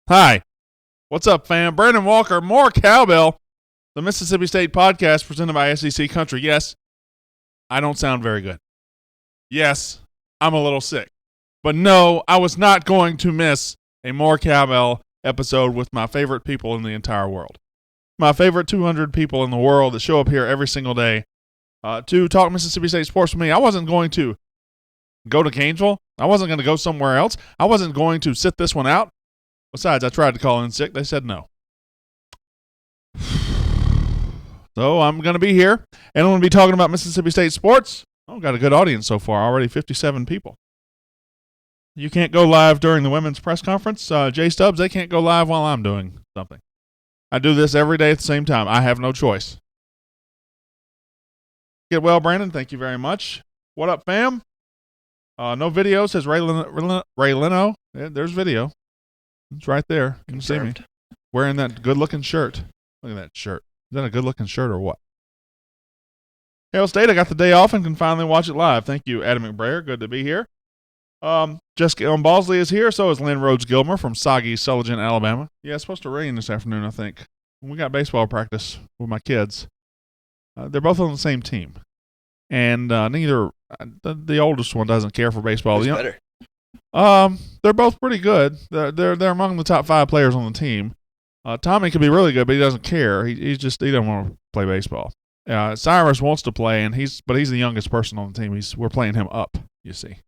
Hi. What's up, fam? Brandon Walker, more Cowbell, the Mississippi State podcast presented by SEC Country. Yes, I don't sound very good. Yes, I'm a little sick. But no, I was not going to miss a more Cowbell episode with my favorite people in the entire world. My favorite 200 people in the world that show up here every single day to talk Mississippi State sports with me. I wasn't going to go to Gainesville. I wasn't going to go somewhere else. I wasn't going to sit this one out. Besides, I tried to call in sick. They said no. So I'm going to be here, and I'm going to be talking about Mississippi State sports. Oh, got a good audience so far. Already 57 people. You can't go live during the women's press conference. Jay Stubbs, they can't go live while I'm doing something. I do this every day at the same time. I have no choice. Get well, Brandon. Thank you very much. What up, fam? No video, says Ray Leno. Yeah, there's video. It's right there. You can see me wearing that good-looking shirt. Look at that shirt. Is that a good-looking shirt or what? Hail State, I got the day off and can finally watch it live. Thank you, Adam McBrayer. Good to be here. Jessica Balsley is here. So is Lynn Rhodes-Gilmer from soggy Sullivan, Alabama. Yeah, it's supposed to rain this afternoon, I think. We got baseball practice with my kids. They're both on the same team. And neither the oldest one doesn't care for baseball. Who's better? They're both pretty good. They're among the top 5 players on the team. Tommy could be really good, but he doesn't care. He doesn't want to play baseball. Cyrus wants to play, and he's the youngest person on the team. We're playing him up, you see.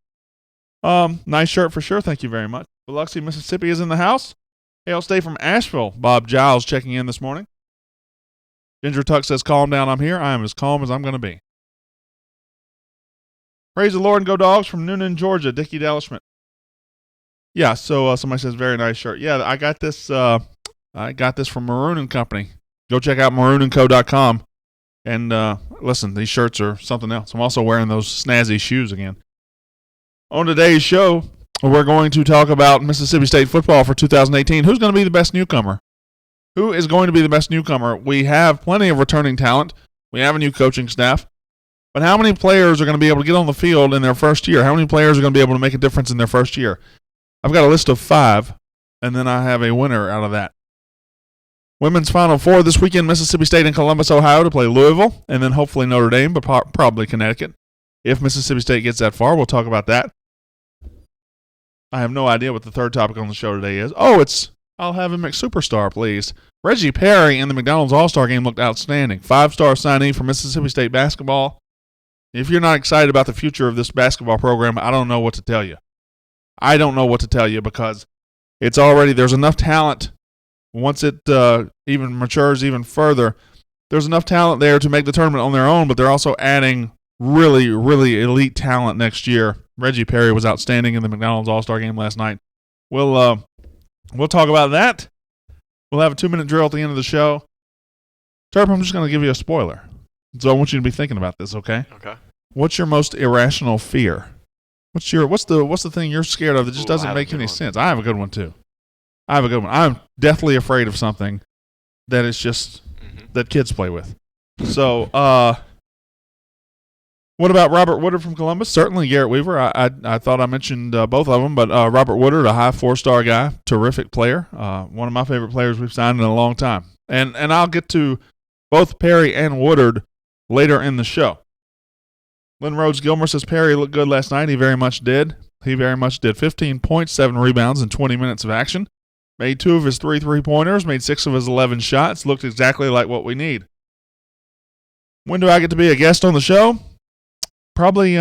Nice shirt for sure. Thank you very much. Biloxi, Mississippi is in the house. Hail State from Asheville. Bob Giles checking in this morning. Ginger Tuck says, calm down, I'm here. I am as calm as I'm going to be. Praise the Lord and go Dogs from Noonan, Georgia. Dickie Dellishman. Yeah, so somebody says, very nice shirt. Yeah, I got this from Maroon & Company. Go check out maroonandco.com. And listen, these shirts are something else. I'm also wearing those snazzy shoes again. On today's show, we're going to talk about Mississippi State football for 2018. Who's going to be the best newcomer? Who is going to be the best newcomer? We have plenty of returning talent. We have a new coaching staff. But how many players are going to be able to get on the field in their first year? How many players are going to be able to make a difference in their first year? I've got a list of 5, and then I have a winner out of that. Women's Final Four this weekend, Mississippi State and Columbus, Ohio to play Louisville, and then hopefully Notre Dame, but probably Connecticut. If Mississippi State gets that far, we'll talk about that. I have no idea what the third topic on the show today is. Oh, it's I'll have him McSuperstar, please. Reggie Perry in the McDonald's All-Star Game looked outstanding. 5-star signee for Mississippi State basketball. If you're not excited about the future of this basketball program, I don't know what to tell you. I don't know what to tell you because there's enough talent. Once it even matures even further, there's enough talent there to make the tournament on their own, but they're also adding really, really elite talent next year. Reggie Perry was outstanding in the McDonald's All-Star Game last night. We'll talk about that. We'll have a 2-minute drill at the end of the show. Terp, I'm just going to give you a spoiler. So I want you to be thinking about this, okay? Okay. What's your most irrational fear? What's the thing you're scared of that just doesn't make any sense? I have a good one too. I'm deathly afraid of something that is just that kids play with. So, what about Robert Woodard from Columbus? Certainly Garrett Weaver. I thought I mentioned both of them, but Robert Woodard, a high 4-star guy, terrific player, one of my favorite players we've signed in a long time. And I'll get to both Perry and Woodard later in the show. Lynn Rhodes-Gilmer says Perry looked good last night. He very much did. 15 points, 7 rebounds in 20 minutes of action. Made 2 of his 3 3-pointers, made 6 of his 11 shots. Looked exactly like what we need. When do I get to be a guest on the show? Probably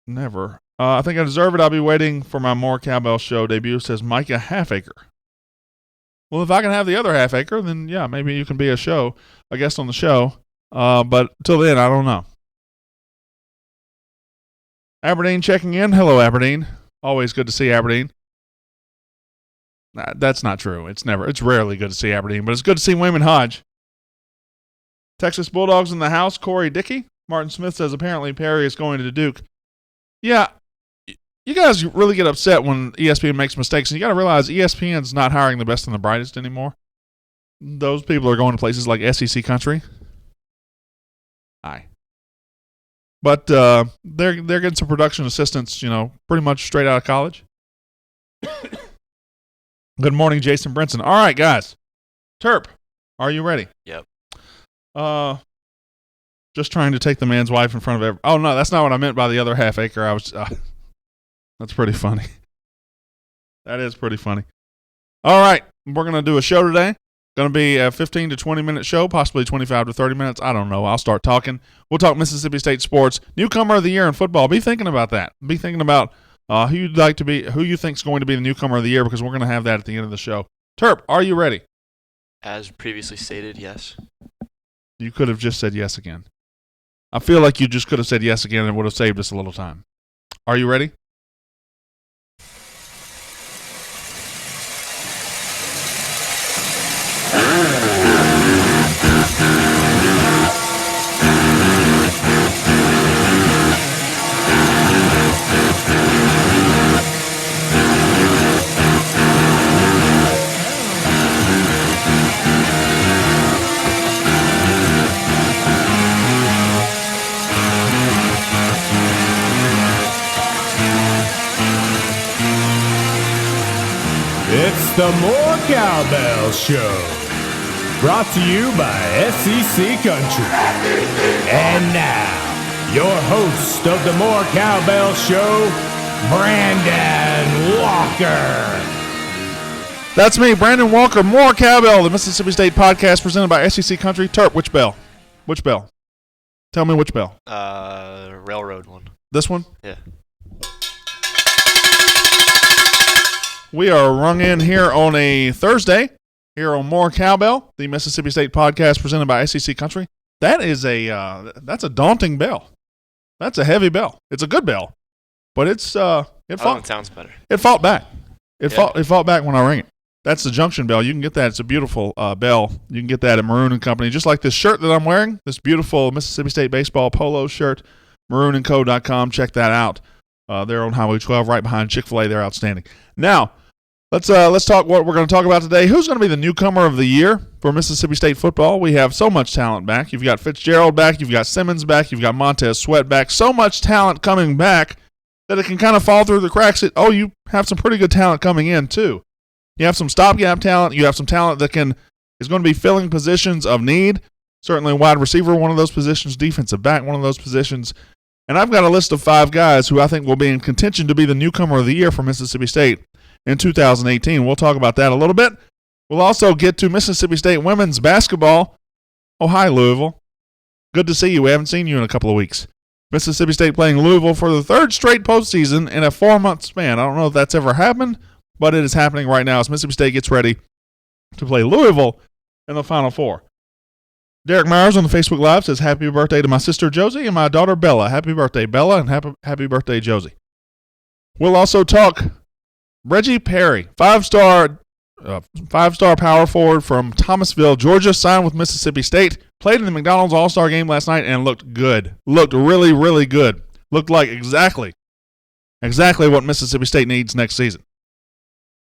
never. I think I deserve it. I'll be waiting for my More Cowbell show debut, says Micah Halfacre. Well, if I can have the other half-acre, then yeah, maybe you can be a guest on the show. But till then, I don't know. Aberdeen checking in. Hello, Aberdeen. Always good to see Aberdeen. That's not true. It's rarely good to see Aberdeen, but it's good to see Wayman Hodge. Texas Bulldogs in the house. Corey Dickey. Martin Smith says apparently Perry is going to Duke. Yeah, you guys really get upset when ESPN makes mistakes, and you got to realize ESPN's not hiring the best and the brightest anymore. Those people are going to places like SEC Country. Aye. But they're getting some production assistants, pretty much straight out of college. Good morning, Jason Brinson. All right, guys. Terp, are you ready? Yep. Just trying to take the man's wife in front of every. Oh no, that's not what I meant by the other half acre. That's pretty funny. That is pretty funny. All right, we're gonna do a show today. Going to be a 15 to 20 minute show, possibly 25 to 30 minutes. I don't know. I'll start talking. We'll talk Mississippi State sports. Newcomer of the year in football. Be thinking about that. Be thinking about who you think's going to be the newcomer of the year, because we're going to have that at the end of the show. Terp, are you ready? As previously stated, yes. You could have just said yes again. I feel like you just could have said yes again and it would have saved us a little time. Are you ready? It's the More Cowbell Show, brought to you by SEC Country. And now, your host of the More Cowbell Show, Brandon Walker. That's me, Brandon Walker. More Cowbell, the Mississippi State podcast presented by SEC Country. Terp, which bell? Which bell? Tell me which bell. Railroad one. This one? Yeah. We are rung in here on a Thursday, here on More Cowbell, the Mississippi State podcast presented by SEC Country. That is that's a daunting bell. That's a heavy bell. It's a good bell, but it sounds better. It fought back. It fought back when I rang it. That's the junction bell. You can get that. It's a beautiful bell. You can get that at Maroon and Company, just like this shirt that I'm wearing. This beautiful Mississippi State baseball polo shirt. MaroonandCo.com. Check that out. They're on Highway 12, right behind Chick-fil-A. They're outstanding. Now, let's talk what we're going to talk about today. Who's going to be the newcomer of the year for Mississippi State football? We have so much talent back. You've got Fitzgerald back. You've got Simmons back. You've got Montez Sweat back. So much talent coming back that it can kind of fall through the cracks. You have some pretty good talent coming in, too. You have some stopgap talent. You have some talent that is going to be filling positions of need. Certainly wide receiver, one of those positions. Defensive back, one of those positions. And I've got a list of 5 guys who I think will be in contention to be the newcomer of the year for Mississippi State in 2018. We'll talk about that a little bit. We'll also get to Mississippi State women's basketball. Oh, hi, Louisville. Good to see you. We haven't seen you in a couple of weeks. Mississippi State playing Louisville for the 3rd straight postseason in a 4-month span. I don't know if that's ever happened, but it is happening right now as Mississippi State gets ready to play Louisville in the Final Four. Derek Myers on the Facebook Live says, happy birthday to my sister Josie and my daughter Bella. Happy birthday, Bella, and happy birthday, Josie. We'll also talk Reggie Perry, five-star power forward from Thomasville, Georgia, signed with Mississippi State, played in the McDonald's All-Star game last night and looked good. Looked really, really good. Looked like exactly what Mississippi State needs next season.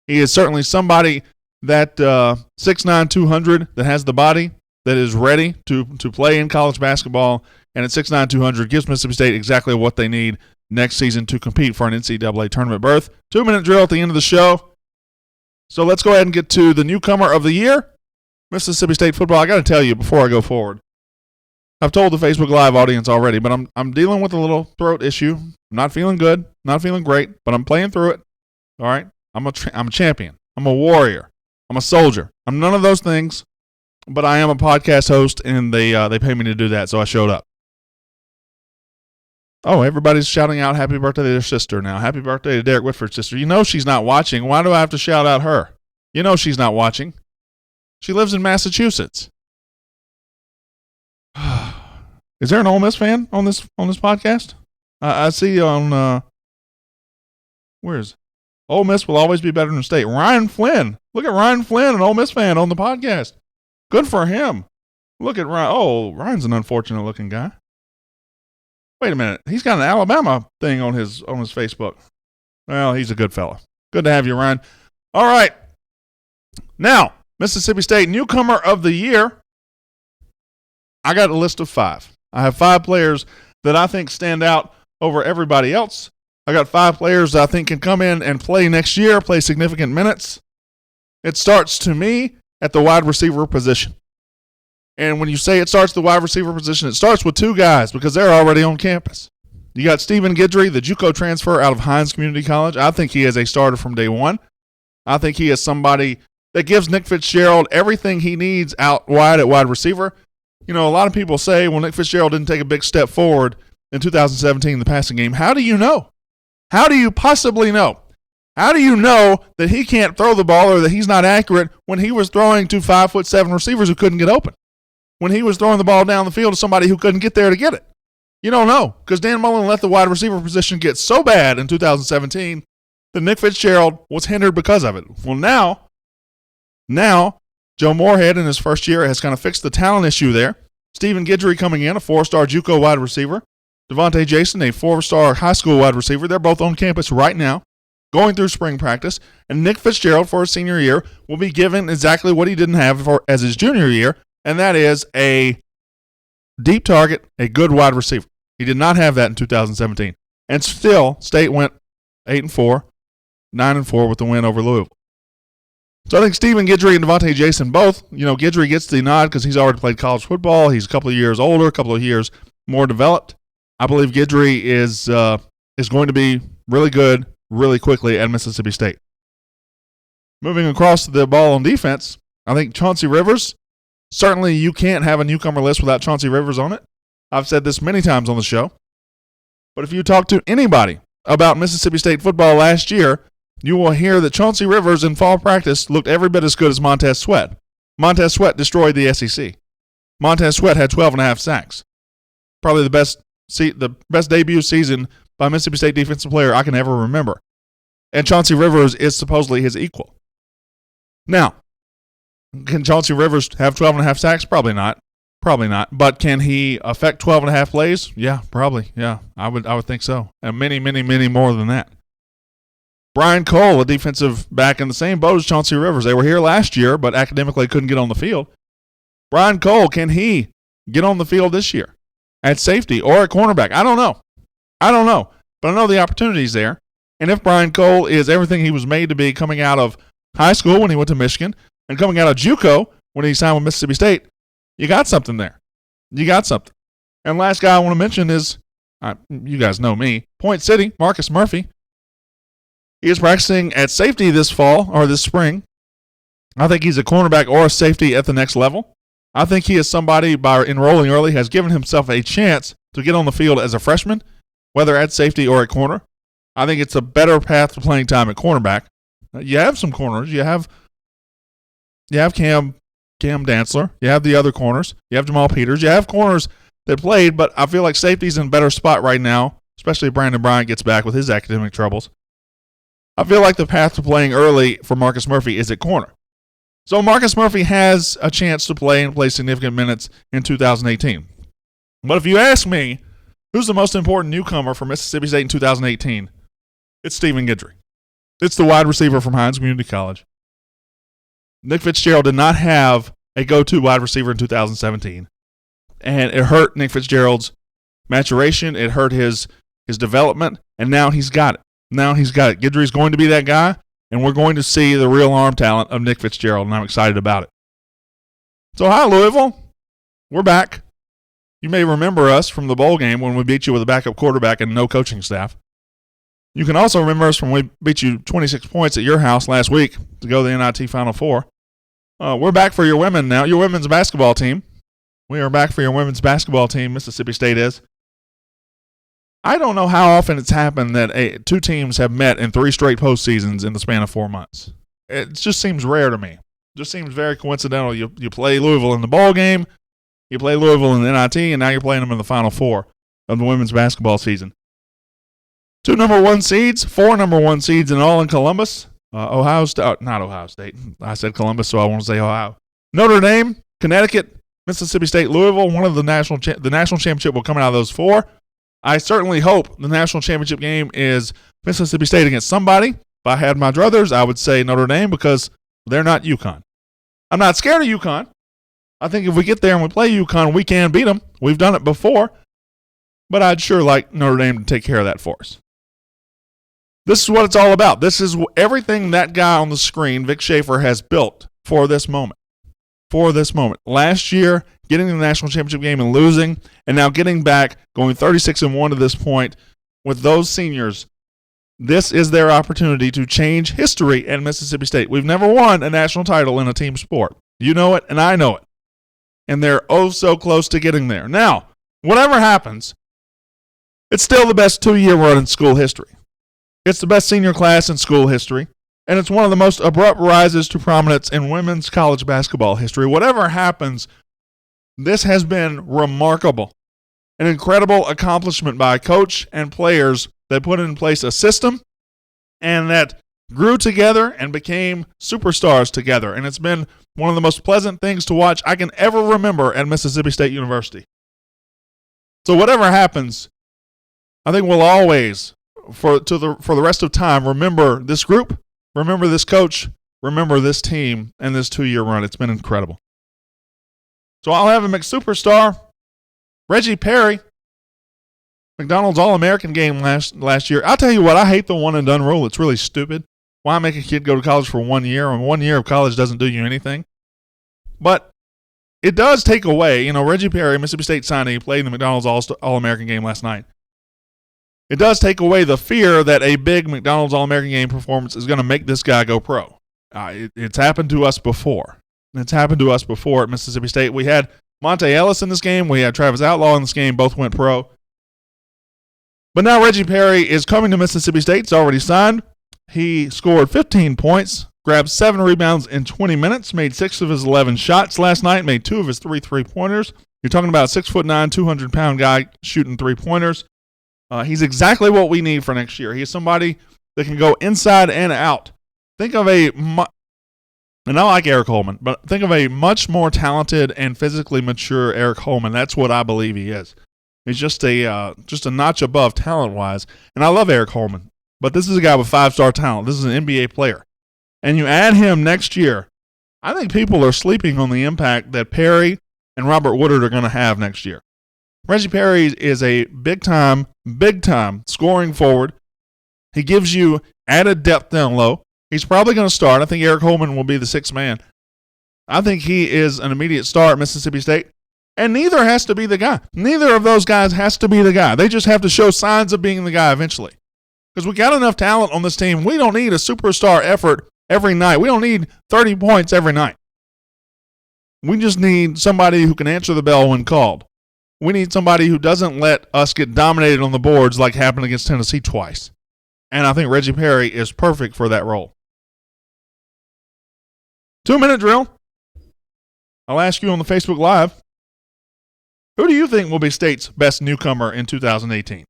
He is certainly somebody that 6'9", 200, that has the body, that is ready to play in college basketball, and at 6'9", 200 gives Mississippi State exactly what they need next season to compete for an NCAA tournament berth. 2-minute drill at the end of the show. So let's go ahead and get to the newcomer of the year, Mississippi State football. I got to tell you before I go forward, I've told the Facebook Live audience already, but I'm dealing with a little throat issue. I'm not feeling good, not feeling great, but I'm playing through it. All right, I'm a champion. I'm a warrior. I'm a soldier. I'm none of those things. But I am a podcast host, and they pay me to do that, so I showed up. Oh, everybody's shouting out happy birthday to their sister now. Happy birthday to Derek Whitford's sister. You know she's not watching. Why do I have to shout out her? You know she's not watching. She lives in Massachusetts. Is there an Ole Miss fan on this podcast? I see on where's Ole Miss will always be better than State. Ryan Flynn. Look at Ryan Flynn, an Ole Miss fan on the podcast. Good for him. Look at Ryan. Oh, Ryan's an unfortunate looking guy. Wait a minute. He's got an Alabama thing on his Facebook. Well, he's a good fella. Good to have you, Ryan. All right. Now, Mississippi State newcomer of the year. I got a list of 5. I have 5 players that I think stand out over everybody else. I got 5 players that I think can come in and play next year, play significant minutes. It starts, to me, at the wide receiver position. And when you say it starts at the wide receiver position, it starts with two guys because they're already on campus. You got Stephen Guidry, the JUCO transfer out of Hines Community College. I think he is a starter from day one. I think he is somebody that gives Nick Fitzgerald everything he needs out wide at wide receiver. You know, a lot of people say, well, Nick Fitzgerald didn't take a big step forward in 2017 in the passing game. How do you know? How do you possibly know? How do you know that he can't throw the ball or that he's not accurate when he was throwing to 5'7" receivers who couldn't get open? When he was throwing the ball down the field to somebody who couldn't get there to get it? You don't know, because Dan Mullen let the wide receiver position get so bad in 2017 that Nick Fitzgerald was hindered because of it. Well, now Joe Moorhead in his first year has kind of fixed the talent issue there. Stephen Guidry coming in, a 4-star JUCO wide receiver. Devontae Jason, a 4-star high school wide receiver. They're both on campus right now, going through spring practice. And Nick Fitzgerald, for his senior year, will be given exactly what he didn't have as his junior year, and that is a deep target, a good wide receiver. He did not have that in 2017. And still, State went 8-4, 9-4 with the win over Louisville. So I think Stephen Guidry and Devontae Jason both, Guidry gets the nod because he's already played college football. He's a couple of years older, a couple of years more developed. I believe Guidry is going to be really good really quickly at Mississippi State. Moving across the ball on defense, I think Chauncey Rivers, certainly you can't have a newcomer list without Chauncey Rivers on it. I've said this many times on the show. But if you talk to anybody about Mississippi State football last year, you will hear that Chauncey Rivers in fall practice looked every bit as good as Montez Sweat. Montez Sweat destroyed the SEC. Montez Sweat had 12.5 sacks. Probably the best debut season by a Mississippi State defensive player I can ever remember. And Chauncey Rivers is supposedly his equal. Now, can Chauncey Rivers have 12.5 sacks? Probably not. But can he affect 12.5 plays? Yeah, probably. Yeah, I would think so. And many, many, many more than that. Brian Cole, a defensive back in the same boat as Chauncey Rivers. They were here last year, but academically couldn't get on the field. Brian Cole, can he get on the field this year at safety or at cornerback? I don't know. But I know the opportunity's there. And if Brian Cole is everything he was made to be coming out of high school when he went to Michigan and coming out of JUCO when he signed with Mississippi State, you got something there. And last guy I want to mention is, you guys know me, Point City, Marcus Murphy. He is practicing at safety this spring. I think he's a cornerback or a safety at the next level. I think he is somebody, by enrolling early, has given himself a chance to get on the field as a freshman, whether at safety or at corner. I think it's a better path to playing time at cornerback. You have some corners. You have Cam Dantzler. You have the other corners. You have Jamal Peters. You have corners that played, but I feel like safety's in a better spot right now, especially if Brandon Bryant gets back with his academic troubles. I feel like the path to playing early for Marcus Murphy is at corner. So Marcus Murphy has a chance to play significant minutes in 2018. But if you ask me, who's the most important newcomer for Mississippi State in 2018? It's Stephen Guidry. It's the wide receiver from Hines Community College. Nick Fitzgerald did not have a go-to wide receiver in 2017. And it hurt Nick Fitzgerald's maturation. It hurt his development. And now he's got it. Guidry's going to be that guy, and we're going to see the real arm talent of Nick Fitzgerald, and I'm excited about it. So, hi, Louisville. We're back. You may remember us from the bowl game when we beat you with a backup quarterback and no coaching staff. You can also remember us when we beat you 26 points at your house last week to go to the NIT Final Four. We're back for your women now, your women's basketball team. We are back for your women's basketball team, Mississippi State is. I don't know how often it's happened that two teams have met in 3 straight postseasons in the span of 4 months. It just seems rare to me. It just seems very coincidental. You play Louisville in the bowl game, you play Louisville in the NIT, and now you're playing them in the Final Four of the women's basketball season. 4 number 1 seeds in all in Columbus. Not Ohio State. I said Columbus, so I want to say Ohio. Notre Dame, Connecticut, Mississippi State, Louisville. One of the national championship will come out of those 4. I certainly hope the national championship game is Mississippi State against somebody. If I had my druthers, I would say Notre Dame because they're not UConn. I'm not scared of UConn. I think if we get there and we play UConn, we can beat them. We've done it before. But I'd sure like Notre Dame to take care of that for us. This is what it's all about. This is everything that guy on the screen, Vic Schaefer, has built for this moment. For this moment. Last year, getting to the national championship game and losing, and now getting back, going 36-1 to this point with those seniors. This is their opportunity to change history at Mississippi State. We've never won a national title in a team sport. You know it, and I know it. And they're oh so close to getting there. Now, whatever happens, it's still the best 2-year run in school history. It's the best senior class in school history, and it's one of the most abrupt rises to prominence in women's college basketball history. Whatever happens, this has been remarkable. An incredible accomplishment by a coach and players that put in place a system and that grew together and became superstars together. And it's been one of the most pleasant things to watch I can ever remember at Mississippi State University. So whatever happens, I think we'll always, for the rest of time, remember this group, remember this coach, remember this team, and this 2-year run. It's been incredible. So I'll have a McSuperstar, Reggie Perry, McDonald's All-American game last year. I'll tell you what, I hate the one-and-done rule. It's really stupid. Why make a kid go to college for 1 year? And 1 year of college doesn't do you anything. But it does take away, Reggie Perry, Mississippi State signee, played in the McDonald's All-American game last night. It does take away the fear that a big McDonald's All-American game performance is going to make this guy go pro. It's happened to us before. It's happened to us before at Mississippi State. We had Monte Ellis in this game. We had Travis Outlaw in this game. Both went pro. But now Reggie Perry is coming to Mississippi State. It's already signed. He scored 15 points, grabbed 7 rebounds in 20 minutes, made 6 of his 11 shots last night, made 2 of his 3 three-pointers. You're talking about a 6'9", 200-pound guy shooting 3-pointers. He's exactly what we need for next year. He's somebody that can go inside and out. Think of and I like Eric Holman, but think of a much more talented and physically mature Eric Holman. That's what I believe he is. He's just a notch above talent-wise, and I love Eric Holman. But this is a guy with 5-star talent. This is an NBA player. And you add him next year, I think people are sleeping on the impact that Perry and Robert Woodard are going to have next year. Reggie Perry is a big-time scoring forward. He gives you added depth down low. He's probably going to start. I think Eric Holman will be the 6th man. I think he is an immediate star at Mississippi State. And neither has to be the guy. Neither of those guys has to be the guy. They just have to show signs of being the guy eventually. Because we got enough talent on this team. We don't need a superstar effort every night. We don't need 30 points every night. We just need somebody who can answer the bell when called. We need somebody who doesn't let us get dominated on the boards like happened against Tennessee twice. And I think Reggie Perry is perfect for that role. 2-minute drill. I'll ask you on the Facebook Live, who do you think will be State's best newcomer in 2018?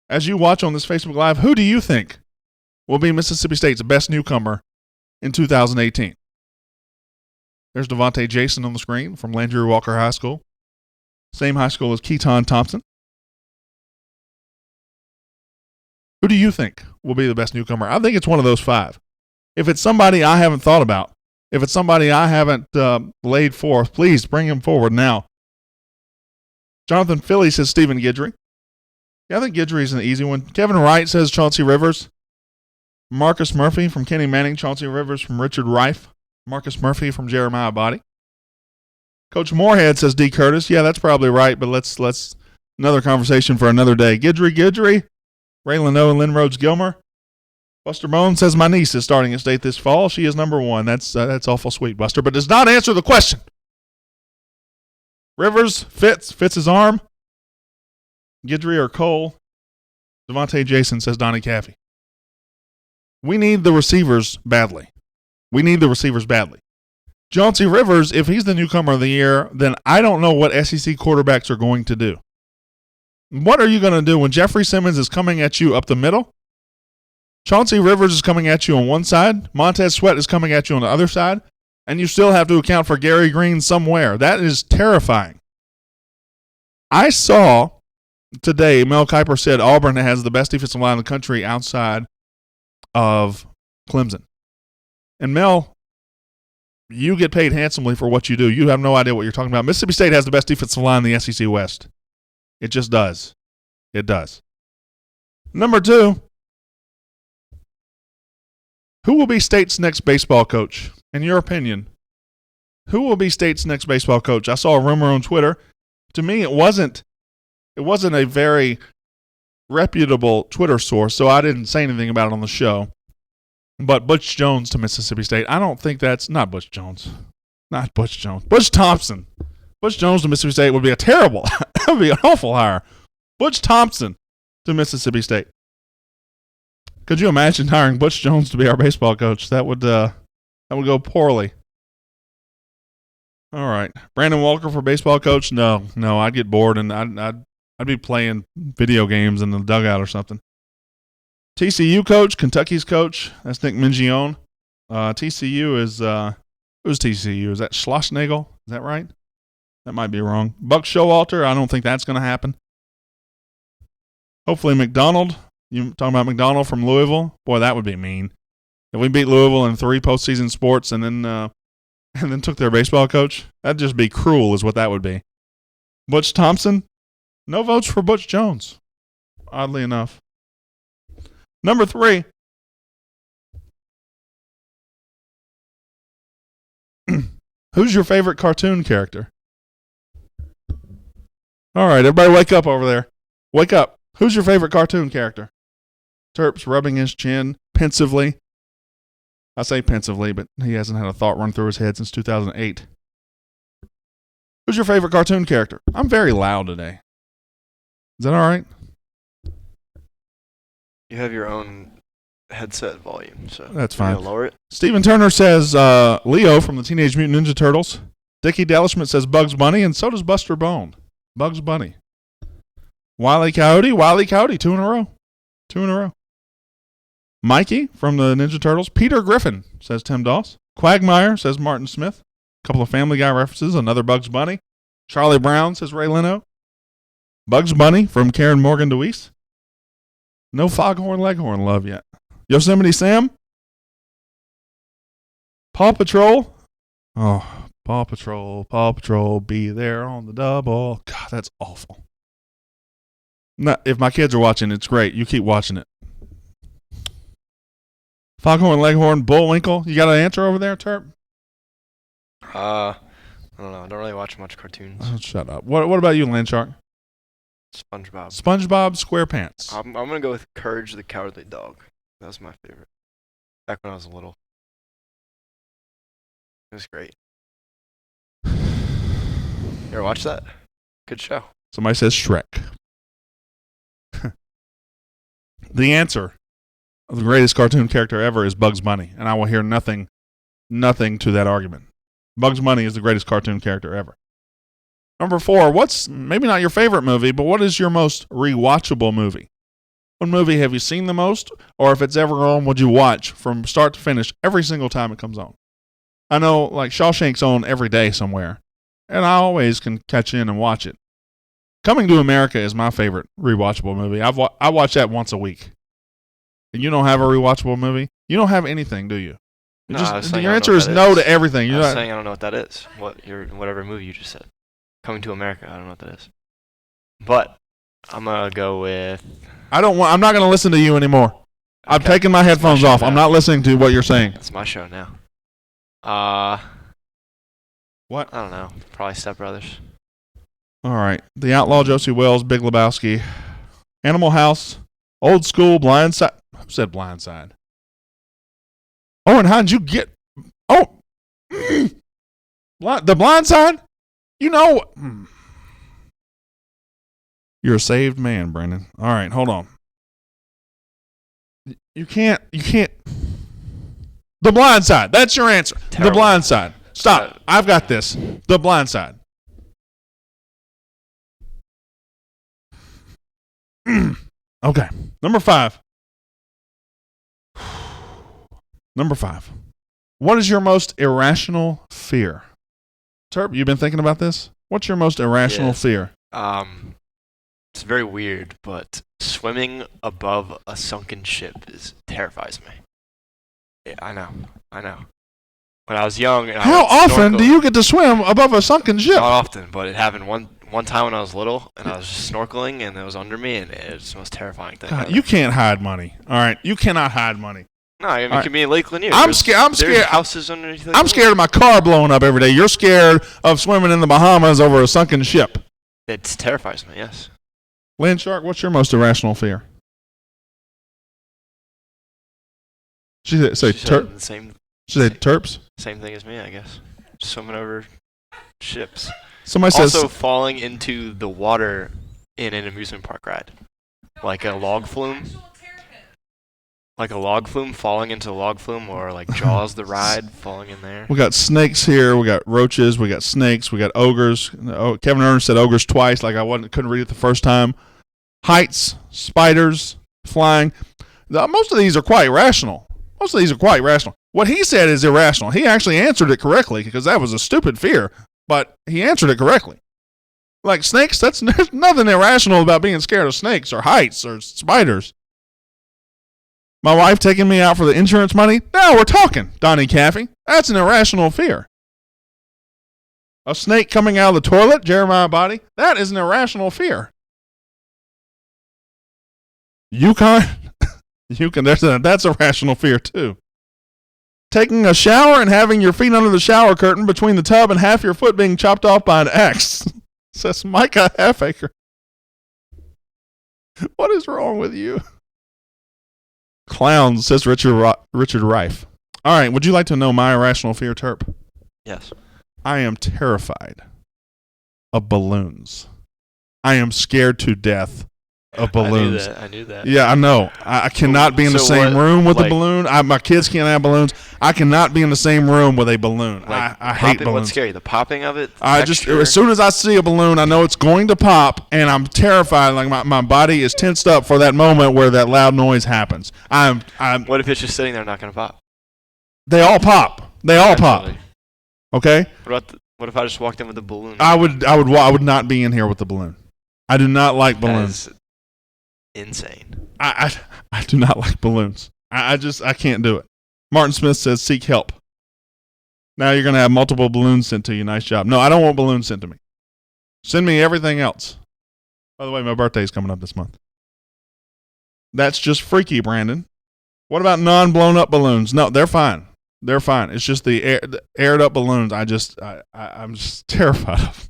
As you watch on this Facebook Live, who do you think will be Mississippi State's best newcomer in 2018? There's Devontae Jason on the screen from Landry Walker High School. Same high school as Keaton Thompson. Who do you think will be the best newcomer? I think it's one of those 5. If it's somebody I haven't thought about, if it's somebody I haven't laid forth, please bring him forward now. Jonathan Philly says Stephen Guidry. Yeah, I think Guidry is an easy one. Kevin Wright says Chauncey Rivers. Marcus Murphy from Kenny Manning. Chauncey Rivers from Richard Reif. Marcus Murphy from Jeremiah Body. Coach Moorhead says D. Curtis. Yeah, that's probably right, but let's another conversation for another day. Guidry. Ray Leno and Lynn Rhodes Gilmer. Buster Bones says my niece is starting at State this fall. She is number 1. That's awful sweet, Buster, but does not answer the question. Rivers fits his arm. Guidry or Cole. Devontae Jason says Donnie Caffey. We need the receivers badly. Chauncey Rivers, if he's the newcomer of the year, then I don't know what SEC quarterbacks are going to do. What are you going to do when Jeffrey Simmons is coming at you up the middle? Chauncey Rivers is coming at you on one side. Montez Sweat is coming at you on the other side. And you still have to account for Gary Green somewhere. That is terrifying. I saw today, Mel Kiper said Auburn has the best defensive line in the country outside of Clemson. And Mel, you get paid handsomely for what you do. You have no idea what you're talking about. Mississippi State has the best defensive line in the SEC West. It just does. It does. Number 2, Who will be State's next baseball coach? In your opinion, who will be State's next baseball coach? I saw a rumor on Twitter. To me, it wasn't a very reputable Twitter source, so I didn't say anything about it on the show. But Butch Jones to Mississippi State. I don't think that's not Butch Jones. Not Butch Jones. Butch Thompson. Butch Jones to Mississippi State would be a terrible, that would be an awful hire. Butch Thompson to Mississippi State. Could you imagine hiring Butch Jones to be our baseball coach? That would go poorly. All right, Brandon Walker for baseball coach? No, I'd get bored and I'd be playing video games in the dugout or something. TCU coach, Kentucky's coach. That's Nick Mingione. TCU is who's TCU? Is that Schlossnagel? Is that right? That might be wrong. Buck Showalter. I don't think that's going to happen. Hopefully McDonald. You talking about McDonald from Louisville? Boy, that would be mean. If we beat Louisville in 3 postseason sports and then took their baseball coach, that'd just be cruel, is what that would be. Butch Thompson. No votes for Butch Jones. Oddly enough. Number 3. Who's your favorite cartoon character? All right, everybody wake up over there. Wake up. Who's your favorite cartoon character? Terp's rubbing his chin pensively. I say pensively, but he hasn't had a thought run through his head since 2008. Who's your favorite cartoon character? I'm very loud today. Is that all right? You have your own headset volume, so that's fine. Lower it. Stephen Turner says Leo from the Teenage Mutant Ninja Turtles. Dickie Dellishman says Bugs Bunny, and so does Buster Bone. Bugs Bunny. Wile E. Coyote, 2 in a row. 2 in a row. Mikey from the Ninja Turtles. Peter Griffin, says Tim Doss. Quagmire, says Martin Smith. A couple of Family Guy references. Another Bugs Bunny. Charlie Brown, says Ray Leno. Bugs Bunny from Karen Morgan DeWeese. No Foghorn Leghorn love yet. Yosemite Sam. Paw Patrol. Oh, Paw Patrol, be there on the double. God, that's awful. Not, if my kids are watching, it's great. You keep watching it. Foghorn Leghorn, Bullwinkle. You got an answer over there, Terp? I don't know. I don't really watch much cartoons. Oh, shut up. What about you, Landshark? SpongeBob. SpongeBob SquarePants. I'm gonna go with Courage the Cowardly Dog. That was my favorite. Back when I was little. It was great. You ever watch that? Good show. Somebody says Shrek. The answer of the greatest cartoon character ever is Bugs Bunny, and I will hear nothing to that argument. Bugs Bunny is the greatest cartoon character ever. Number 4, what's maybe not your favorite movie, but what is your most rewatchable movie? What movie have you seen the most, or if it's ever on, would you watch from start to finish every single time it comes on? I know, like, Shawshank's on every day somewhere, and I always can catch in and watch it. Coming to America is my favorite rewatchable movie. I watch that once a week. And you don't have a rewatchable movie? You don't have anything, do you? No, Your answer is no to everything. I'm saying I don't know what that is. Whatever movie you just said. Coming to America, I don't know what that is. But I'm gonna go with. I'm not gonna listen to you anymore. Okay. I'm taking my headphones off. I'm not listening to what you're saying. It's my show now. What? I don't know. Probably Step Brothers. All right. The Outlaw Josie Wells, Big Lebowski, Animal House, Old School, Blindside. Who said Blindside? Oh, and how did you get? Oh, the Blindside. You know, you're a saved man, Brandon. All right, hold on. You can't. The Blind Side. That's your answer. Terrible. The Blind Side. Stop. I've got this. The Blind Side. Okay. Number 5. What is your most irrational fear? Terp, you been thinking about this? What's your most irrational fear? It's very weird, but swimming above a sunken ship terrifies me. Yeah, I know. When I was young, and how often do you get to swim above a sunken ship? Not often, but it happened one time when I was little, and I was just snorkeling, and it was under me, and it's the most terrifying thing. God, you can't hide money. All right, you cannot hide money. No, I mean, All it could be in Lake Lanier. I'm There's scared. houses underneath Lake I'm scared of my car blowing up every day. You're scared of swimming in the Bahamas over a sunken ship. It terrifies me, yes. Land Shark, what's your most irrational fear? She said, She said the same terps? same thing as me, I guess. Swimming over ships. Somebody says... Also, falling into the water in an amusement park ride. Like a log flume. Like a log flume, falling into a log flume, or like Jaws the ride, falling in there. We got snakes here. We got roaches. We got snakes. We got ogres. Oh, Kevin Ernst said ogres twice, like I couldn't read it the first time. Heights, spiders, flying. Most of these are quite rational. What he said is irrational. He actually answered it correctly because that was a stupid fear, but he answered it correctly. Like snakes, there's nothing irrational about being scared of snakes or heights or spiders. My wife taking me out for the insurance money? Now we're talking, Donnie Caffey. That's an irrational fear. A snake coming out of the toilet, Jeremiah Body? That is an irrational fear. Yukon, that's a rational fear too. Taking a shower and having your feet under the shower curtain between the tub and half your foot being chopped off by an axe. Says Micah Halfacre. What is wrong with you? Clowns, says Richard Reif. All right, would you like to know my irrational fear, Terp? Yes. I am terrified of balloons. I am scared to death of balloons. I knew that. Yeah, I know. I cannot be in the same room with a balloon. My kids can't have balloons. I cannot be in the same room with a balloon. Like I hate balloons. What's scary? The popping of it? As soon as I see a balloon, I know it's going to pop, and I'm terrified. Like my body is tensed up for that moment where that loud noise happens. What if it's just sitting there not going to pop? They all pop. They all pop. Okay. What if I just walked in with a balloon? I would not be in here with the balloon. I do not like balloons. That is insane. I do not like balloons. I can't do it. Martin Smith says seek help. Now you're going to have multiple balloons sent to you. Nice job. No, I don't want balloons sent to me. Send me everything else. By the way, my birthday's coming up this month. That's just freaky, Brandon. What about non-blown up balloons? No, they're fine. They're fine. It's just the aired up balloons. I'm just terrified of.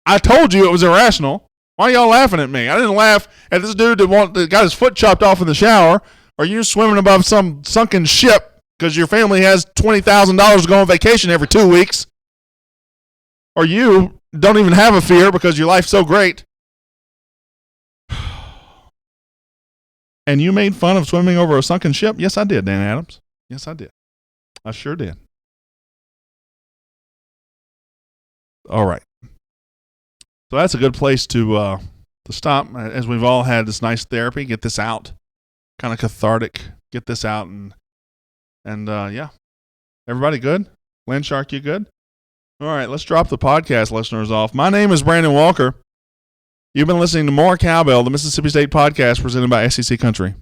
I told you it was irrational. Why are y'all laughing at me? I didn't laugh at this dude that got his foot chopped off in the shower. Or you swimming above some sunken ship because your family has $20,000 to go on vacation every 2 weeks. Or you don't even have a fear because your life's so great. And you made fun of swimming over a sunken ship? Yes, I did, Dan Adams. Yes, I did. I sure did. All right. So that's a good place to stop, as we've all had this nice therapy. Get this out. Kind of cathartic. Get this out and yeah. Everybody good? Land Shark, you good? All right, let's drop the podcast listeners off. My name is Brandon Walker. You've been listening to More Cowbell, the Mississippi State podcast presented by SEC Country.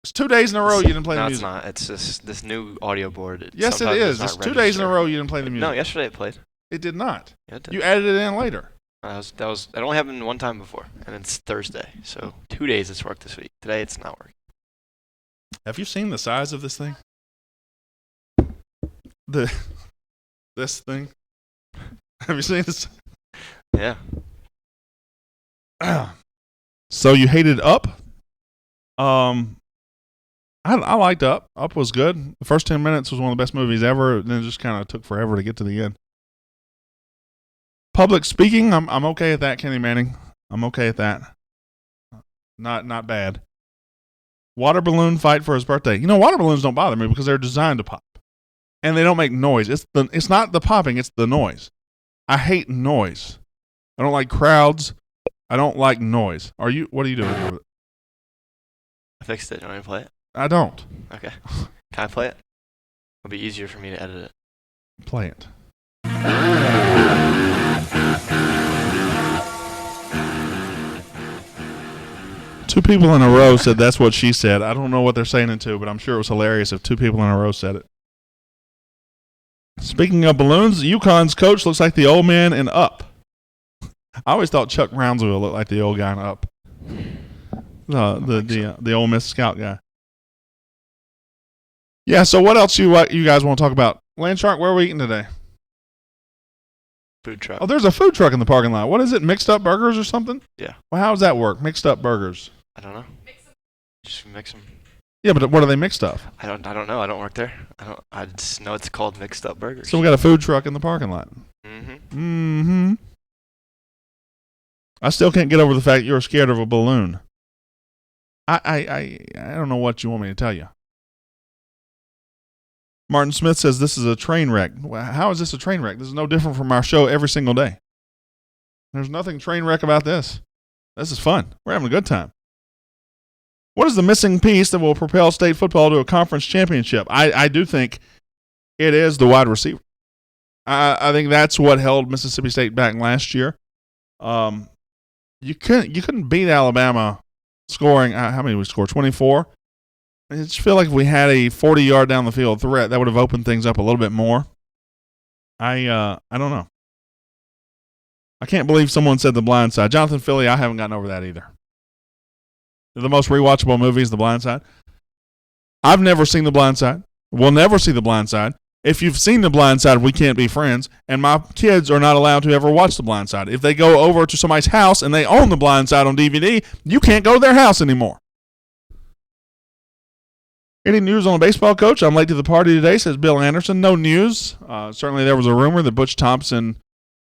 It's 2 days in a row you didn't play the music. No, it's not. It's just this new audio board. Yes, it is. It's 2 days in a row you didn't play the music. No, yesterday it played. It did not. Yeah, it did. You added it in later. It only happened one time before, and it's Thursday. So 2 days it's worked this week. Today it's not working. Have you seen the size of this thing? This thing? Have you seen this? Yeah. So you hated Up? I liked Up. Up was good. The first 10 minutes was one of the best movies ever. And then it just kind of took forever to get to the end. Public speaking, I'm okay at that, Kenny Manning. I'm okay at that. Not bad. Water balloon fight for his birthday. You know, water balloons don't bother me because they're designed to pop. And they don't make noise. It's not the popping, it's the noise. I hate noise. I don't like crowds. I don't like noise. What are you doing with it? I fixed it. Do you want me to play it? I don't. Okay. Can I play it? It'll be easier for me to edit it. Play it. Two people in a row said that's what she said. I don't know what they're saying it to, but I'm sure it was hilarious if two people in a row said it. Speaking of balloons, UConn's coach looks like the old man in Up. I always thought Chuck Brownsville looked like the old guy in Up. The Ole Miss scout guy. Yeah, so what else you guys want to talk about? Landshark, where are we eating today? Food truck. Oh, there's a food truck in the parking lot. What is it, Mixed Up Burgers or something? Yeah. Well, how does that work, Mixed Up Burgers? I don't know. Just mix them. Yeah, but what are they mixed up? I don't know. I don't work there. I just know it's called Mixed Up Burgers. So we got a food truck in the parking lot. Mm-hmm. I still can't get over the fact you're scared of a balloon. I don't know what you want me to tell you. Martin Smith says this is a train wreck. How is this a train wreck? This is no different from our show every single day. There's nothing train wreck about this. This is fun. We're having a good time. What is the missing piece that will propel state football to a conference championship? I do think it is the wide receiver. I think that's what held Mississippi State back last year. You couldn't beat Alabama scoring. How many did we score? 24. I just feel like if we had a 40-yard down the field threat, that would have opened things up a little bit more. I don't know. I can't believe someone said The Blind Side. Jonathan Philly, I haven't gotten over that either. The most rewatchable movie is The Blind Side. I've never seen The Blind Side. We'll never see The Blind Side. If you've seen The Blind Side, we can't be friends. And my kids are not allowed to ever watch The Blind Side. If they go over to somebody's house and they own The Blind Side on DVD, you can't go to their house anymore. Any news on a baseball coach? I'm late to the party today, says Bill Anderson. No news. Certainly there was a rumor that Butch Thompson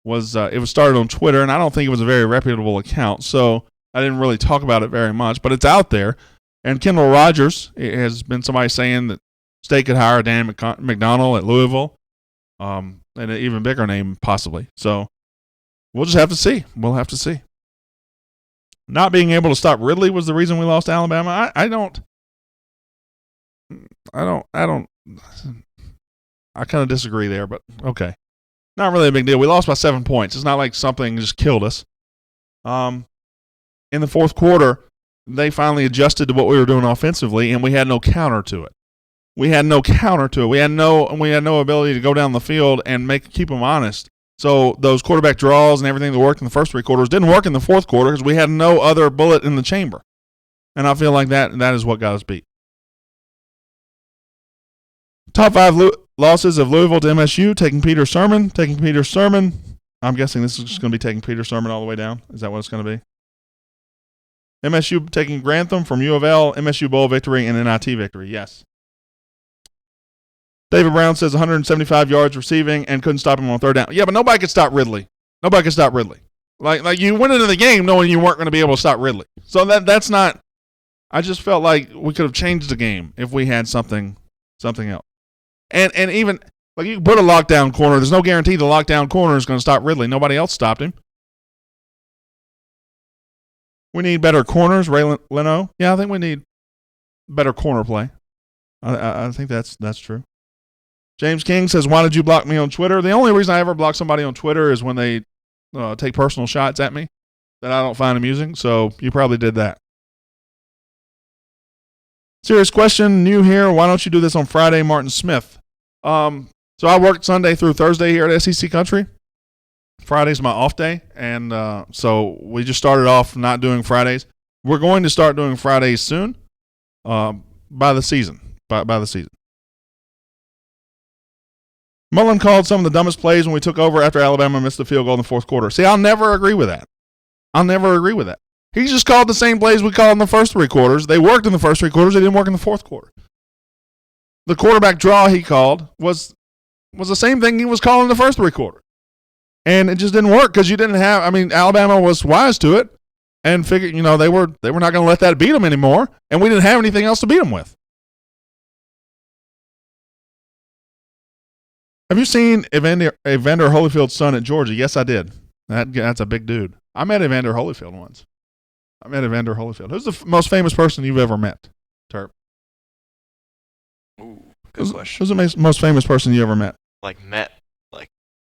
was started on Twitter, and I don't think it was a very reputable account, so I didn't really talk about it very much, but it's out there. And Kendall Rogers has been somebody saying that State could hire Dan McDonnell at Louisville, and an even bigger name possibly. So we'll just have to see. We'll have to see. Not being able to stop Ridley was the reason we lost to Alabama. I kind of disagree there, but okay. Not really a big deal. We lost by 7 points. It's not like something just killed us. In the fourth quarter, they finally adjusted to what we were doing offensively, and we had no counter to it. We had no ability to go down the field and keep them honest. So those quarterback draws and everything that worked in the first three quarters didn't work in the fourth quarter because we had no other bullet in the chamber. And I feel like that is what got us beat. Top 5 losses of Louisville to MSU, taking Peter Sermon. I'm guessing this is just going to be taking Peter Sermon all the way down. Is that what it's going to be? MSU taking Grantham from U of L, MSU Bowl victory, and NIT victory. Yes. David Brown says 175 yards receiving and couldn't stop him on third down. Yeah, but nobody could stop Ridley. Like you went into the game knowing you weren't going to be able to stop Ridley. So that's not. I just felt like we could have changed the game if we had something else. And even like you can put a lockdown corner. There's no guarantee the lockdown corner is going to stop Ridley. Nobody else stopped him. We need better corners, Ray Leno. Yeah, I think we need better corner play. I think that's true. James King says, why did you block me on Twitter? The only reason I ever block somebody on Twitter is when they take personal shots at me that I don't find amusing. So you probably did that. Serious question, new here. Why don't you do this on Friday, Martin Smith? So I worked Sunday through Thursday here at SEC Country. Friday's my off day, and so we just started off not doing Fridays. We're going to start doing Fridays soon, by the season. By the season. Mullen called some of the dumbest plays when we took over after Alabama missed the field goal in the fourth quarter. See, I'll never agree with that. He just called the same plays we called in the first three quarters. They worked in the first three quarters. They didn't work in the fourth quarter. The quarterback draw he called was the same thing he was calling in the first three quarters. And it just didn't work because you didn't have, Alabama was wise to it and figured, they were not going to let that beat them anymore, and we didn't have anything else to beat them with. Have you seen Evander Holyfield's son at Georgia? Yes, I did. That's a big dude. I met Evander Holyfield once. Who's the most famous person you've ever met, Terp? Ooh, good question. Who's the most famous person you ever met?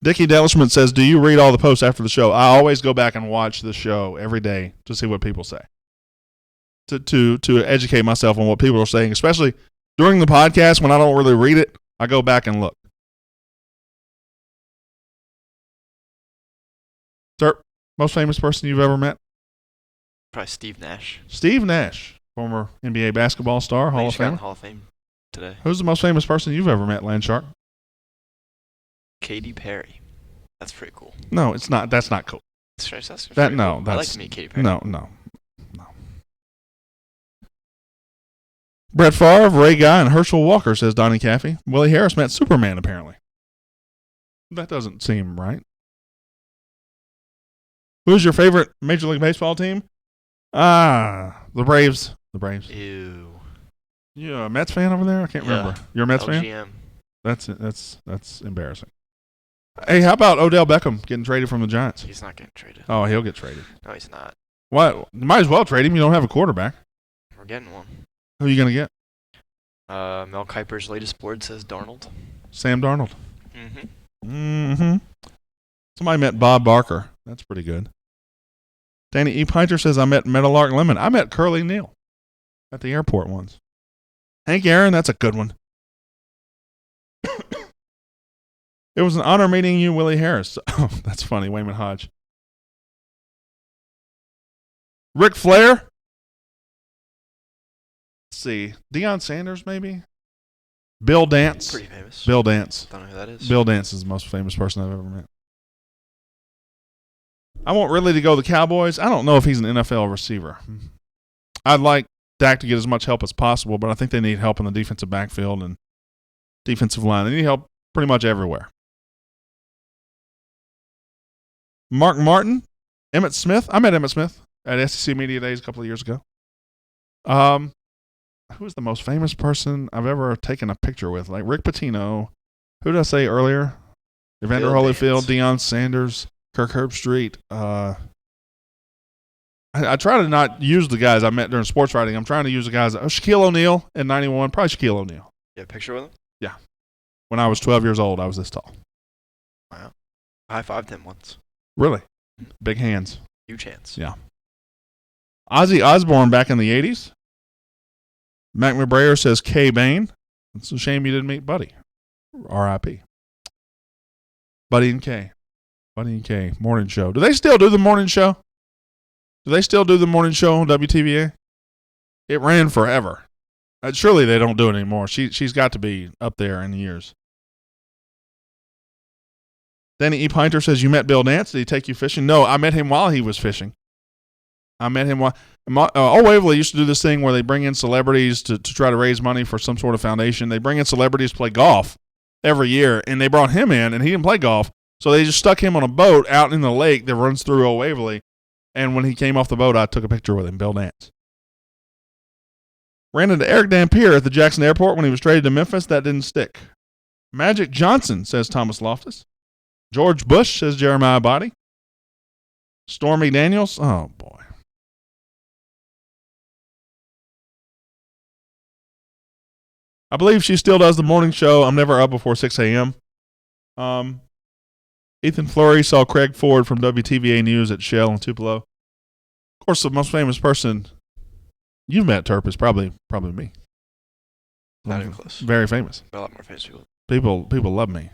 Dickie Delishman says, do you read all the posts after the show? I always go back and watch the show every day to see what people say. To educate myself on what people are saying, especially during the podcast when I don't really read it, I go back and look. Terp? Most famous person you've ever met? Probably Steve Nash. Steve Nash, former NBA basketball star, Hall of Fame. Hall of Fame today. Who's the most famous person you've ever met, Landshark? Katy Perry. That's pretty cool. No, it's not. That's not cool. That's That pretty no, cool. that's I like to meet Katy Perry. no. Brett Favre, Ray Guy, and Herschel Walker, says Donnie Caffey. Willie Harris met Superman, apparently. That doesn't seem right. Who's your favorite Major League Baseball team? The Braves. The Braves. Ew. You a Mets fan over there? I can't remember. You're a Mets fan? LGM. That's embarrassing. Hey, how about Odell Beckham getting traded from the Giants? He's not getting traded. Oh, he'll get traded. No, he's not. What? You might as well trade him. You don't have a quarterback. We're getting one. Who are you going to get? Mel Kiper's latest board says Darnold. Sam Darnold. Mm-hmm. Somebody met Bob Barker. That's pretty good. Danny E. Pinter says, I met Meadowlark Lemon. I met Curly Neal at the airport once. Hank Aaron, that's a good one. It was an honor meeting you, Willie Harris. Oh, that's funny. Wayman Hodge. Ric Flair. Let's see. Deion Sanders, maybe? Bill Dance. Pretty famous. Bill Dance. Don't know who that is. Bill Dance is the most famous person I've ever met. I want Ridley to go to the Cowboys. I don't know if he's an NFL receiver. I'd like Dak to get as much help as possible, but I think they need help in the defensive backfield and defensive line. They need help pretty much everywhere. Mark Martin, Emmitt Smith. I met Emmitt Smith at SEC Media Days a couple of years ago. Who is the most famous person I've ever taken a picture with? Like Rick Pitino. Who did I say earlier? Evander Bill Holyfield, Dance. Deion Sanders, Kirk Herbstreit. I try to not use the guys I met during sports writing. I'm trying to use the guys. Shaquille O'Neal in 91. Probably Shaquille O'Neal. You have a picture with him? Yeah. When I was 12 years old, I was this tall. Wow. I high-fived him once. Really? Big hands. Huge hands. Yeah. Ozzy Osbourne back in the 80s. Mac McBrayer says Kay Bain. It's a shame you didn't meet Buddy. R.I.P. Buddy and Kay. Buddy and Kay. Morning show. Do they still do the morning show? Do they still do the morning show on WTVA? It ran forever. Surely they don't do it anymore. She's got to be up there in years. Danny E. Pinter says, you met Bill Nance. Did he take you fishing? No, I met him while he was fishing. I met him while... Old Waverly used to do this thing where they bring in celebrities to try to raise money for some sort of foundation. They bring in celebrities to play golf every year, and they brought him in, and he didn't play golf. So they just stuck him on a boat out in the lake that runs through Old Waverly. And when he came off the boat, I took a picture with him, Bill Nance. Ran into Eric Dampier at the Jackson Airport when he was traded to Memphis. That didn't stick. Magic Johnson, says Thomas Loftus. George Bush, says Jeremiah Body. Stormy Daniels. Oh, boy. I believe she still does the morning show. I'm never up before 6 a.m. Ethan Fleury saw Craig Ford from WTVA News at Shell in Tupelo. Of course, the most famous person you've met, Terp, is probably me. Not even close. Very famous. A lot more famous people. People love me.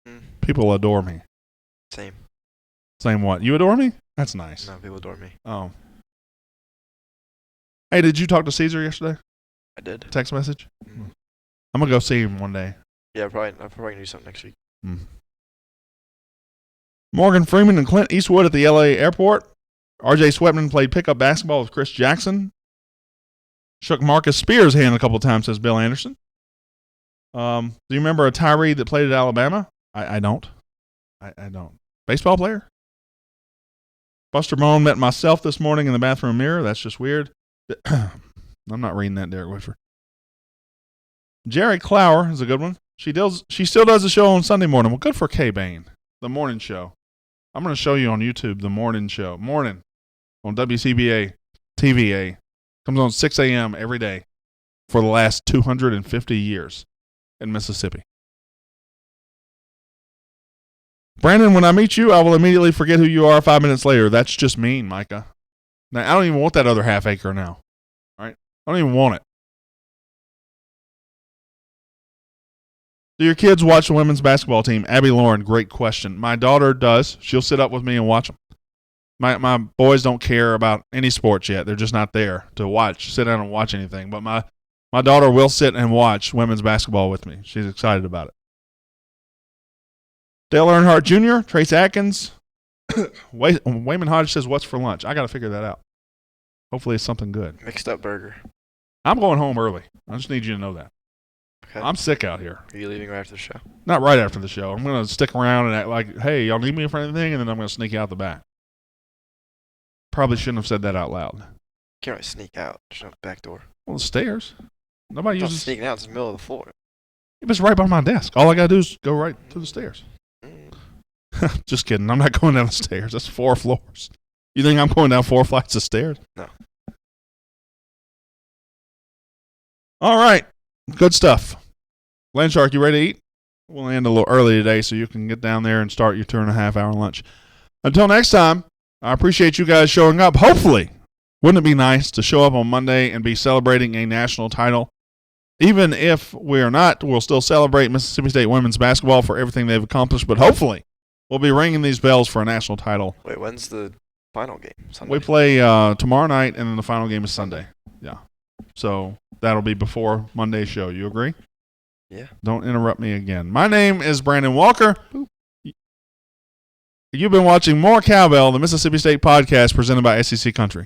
Mm. People adore me. Same. Same what? You adore me? That's nice. No, people adore me. Oh. Hey, did you talk to Caesar yesterday? I did. Text message? Mm. I'm going to go see him one day. Yeah, I'm probably going to do something next week. Mm. Morgan Freeman and Clint Eastwood at the L.A. airport. R.J. Swetman played pickup basketball with Chris Jackson. Shook Marcus Spears' hand a couple of times, says Bill Anderson. Do you remember a Tyree that played at Alabama? I don't. I don't. Baseball player? Buster Bone met myself this morning in the bathroom mirror. That's just weird. I'm not reading that, Derek Whitford. Jerry Clower is a good one. She still does the show on Sunday morning. Well, good for Kay Bain. The morning show. I'm going to show you on YouTube the morning show. Morning on WCBA TVA. Comes on 6 a.m. every day for the last 250 years in Mississippi. Brandon, when I meet you, I will immediately forget who you are 5 minutes later. That's just mean, Micah. Now, I don't even want that other half acre now. All right? I don't even want it. Do your kids watch the women's basketball team? Abby Lauren, great question. My daughter does. She'll sit up with me and watch them. My boys don't care about any sports yet. They're just not there to sit down and watch anything. But my daughter will sit and watch women's basketball with me. She's excited about it. Dale Earnhardt Jr., Trace Atkins. Wayman Hodge says, what's for lunch? I got to figure that out. Hopefully it's something good. Mixed up burger. I'm going home early. I just need you to know that. Okay. I'm sick out here. Are you leaving right after the show? Not right after the show. I'm going to stick around and act like, hey, y'all need me for anything? And then I'm going to sneak out the back. Probably shouldn't have said that out loud. You can't really sneak out. There's no back door. Well, the stairs. Nobody Not uses. sneaking out. It's in the middle of the floor. It's right by my desk. All I got to do is go right to the stairs. Just kidding. I'm not going down the stairs. That's 4 floors. You think I'm going down 4 flights of stairs? No. All right. Good stuff. Land Shark, you ready to eat? We'll end a little early today so you can get down there and start your 2.5-hour lunch. Until next time, I appreciate you guys showing up. Hopefully, wouldn't it be nice to show up on Monday and be celebrating a national title? Even if we're not, we'll still celebrate Mississippi State women's basketball for everything they've accomplished, but hopefully we'll be ringing these bells for a national title. Wait, when's the final game? Sunday? We play tomorrow night, and then the final game is Sunday. Yeah. So that'll be before Monday's show. You agree? Yeah. Don't interrupt me again. My name is Brandon Walker. Boop. You've been watching More Cowbell, the Mississippi State podcast presented by SEC Country.